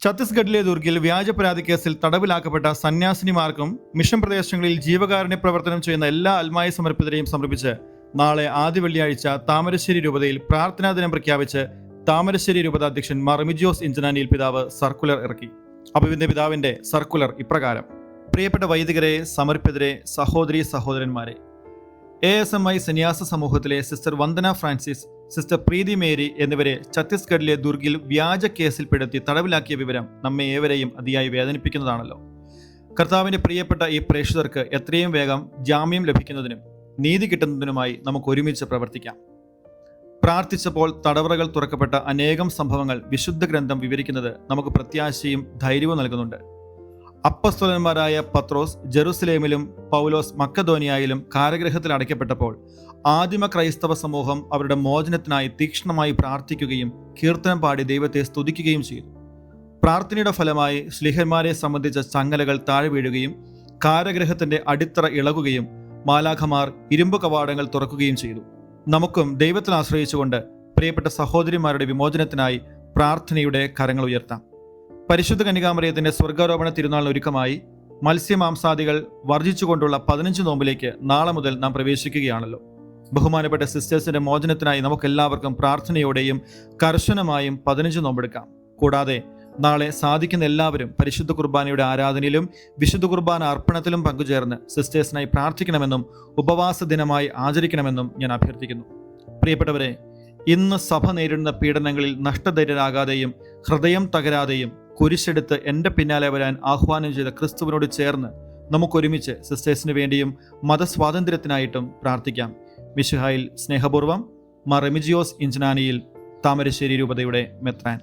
ഛത്തീസ്ഗഡിലെ ദുർഗിൽ വ്യാജ പരാതി കേസിൽ തടവിലാക്കപ്പെട്ട സന്യാസിനിമാർക്കും മിഷൻ പ്രദേശങ്ങളിൽ ജീവകാരുണ്യ പ്രവർത്തനം ചെയ്യുന്ന എല്ലാ അൽമായ സമർപ്പിതരെയും സമർപ്പിച്ച് നാളെ ആദ്യ വെള്ളിയാഴ്ച താമരശ്ശേരി രൂപതയിൽ പ്രാർത്ഥനാ ദിനം പ്രഖ്യാപിച്ച് താമരശ്ശേരി രൂപത അധ്യക്ഷൻ മർമിജിയോസ് ഇഞ്ചനാനിയിൽ പിതാവ് സർക്കുലർ ഇറക്കി. അഭിവന്യ പിതാവിന്റെ സർക്കുലർ ഇപ്രകാരം: പ്രിയപ്പെട്ട വൈദികരെ, സമർപ്പിതരെ, സഹോദരീ സഹോദരന്മാരെ, ASMI സന്യാസ സമൂഹത്തിലെ സിസ്റ്റർ വന്ദന ഫ്രാൻസിസ്, സിസ്റ്റർ പ്രീതി മേരി എന്നിവരെ ഛത്തീസ്ഗഡിലെ ദുർഗിൽ വ്യാജ കേസിൽപ്പെടുത്തി തടവിലാക്കിയ വിവരം നമ്മെ ഏവരെയും അതിയായി വേദനിപ്പിക്കുന്നതാണല്ലോ. കർത്താവിന്റെ പ്രിയപ്പെട്ട ഈ പ്രേക്ഷിതർക്ക് എത്രയും വേഗം ജാമ്യം ലഭിക്കുന്നതിനും നീതി കിട്ടുന്നതിനുമായി നമുക്ക് ഒരുമിച്ച് പ്രവർത്തിക്കാം. പ്രാർത്ഥിച്ചപ്പോൾ തടവറകൾ തുറക്കപ്പെട്ട അനേകം സംഭവങ്ങൾ വിശുദ്ധ ഗ്രന്ഥം വിവരിക്കുന്നത് നമുക്ക് പ്രത്യാശയും ധൈര്യവും നൽകുന്നുണ്ട്. അപ്പസ്തോലന്മാരായ പത്രോസ് ജെറുസലേമിലും പൗലോസ് മക്കദോനിയയിലും കാരാഗൃഹത്തിൽ അടയ്ക്കപ്പെട്ടപ്പോൾ ആദിമ ക്രൈസ്തവ സമൂഹം അവരുടെ മോചനത്തിനായി തീക്ഷ്ണമായി പ്രാർത്ഥിക്കുകയും കീർത്തനം പാടി ദൈവത്തെ സ്തുതിക്കുകയും ചെയ്തു. പ്രാർത്ഥനയുടെ ഫലമായി ശ്ലീഹന്മാരെ സംബന്ധിച്ച ചങ്ങലകൾ താഴെ വീഴുകയും കാരാഗൃഹത്തിന്റെ അടിത്തറ ഇളകുകയും മാലാഖമാർ ഇരുമ്പ് കവാടങ്ങൾ തുറക്കുകയും ചെയ്തു. നമുക്കും ദൈവത്തിൽ ആശ്രയിച്ചുകൊണ്ട് പ്രിയപ്പെട്ട സഹോദരിമാരുടെ വിമോചനത്തിനായി പ്രാർത്ഥനയുടെ കരങ്ങൾ ഉയർത്താം. പരിശുദ്ധ കന്യകാമറിയത്തിന്റെ സ്വർഗാരോപണ തിരുനാളിന് ഒരുക്കമായി മത്സ്യമാംസാദികൾ വർജിച്ചുകൊണ്ടുള്ള 15 നോമ്പിലേക്ക് നാളെ മുതൽ നാം പ്രവേശിക്കുകയാണല്ലോ. ബഹുമാനപ്പെട്ട സിസ്റ്റേഴ്സിന്റെ മോചനത്തിനായി നമുക്കെല്ലാവർക്കും പ്രാർത്ഥനയോടെയും കർശനമായും 15 നോമ്പെടുക്കാം. കൂടാതെ നാളെ സാധിക്കുന്ന എല്ലാവരും പരിശുദ്ധ കുർബാനയുടെ ആരാധനയിലും വിശുദ്ധ കുർബാന അർപ്പണത്തിലും പങ്കുചേർന്ന് സിസ്റ്റേഴ്സിനായി പ്രാർത്ഥിക്കണമെന്നും ഉപവാസ ദിനമായി ആചരിക്കണമെന്നും ഞാൻ അഭ്യർത്ഥിക്കുന്നു. പ്രിയപ്പെട്ടവരെ, ഇന്ന് സഭ നേരിടുന്ന പീഡനങ്ങളിൽ നഷ്ടധൈര്യരാകാതെയും ഹൃദയം തകരാതെയും കുരിശെടുത്ത് എൻ്റെ പിന്നാലെ വരാൻ ആഹ്വാനം ചെയ്ത ക്രിസ്തുവിനോട് ചേർന്ന് നമുക്കൊരുമിച്ച് സിസ്റ്റേഴ്സിന് വേണ്ടിയും മതസ്വാതന്ത്ര്യത്തിനായിട്ടും പ്രാർത്ഥിക്കാം. മിശിഹായിൽ സ്നേഹപൂർവ്വം, മർമിജിയോസ് ഇഞ്ചനാനിയിൽ, താമരശ്ശേരി രൂപതയുടെ മെത്രാൻ.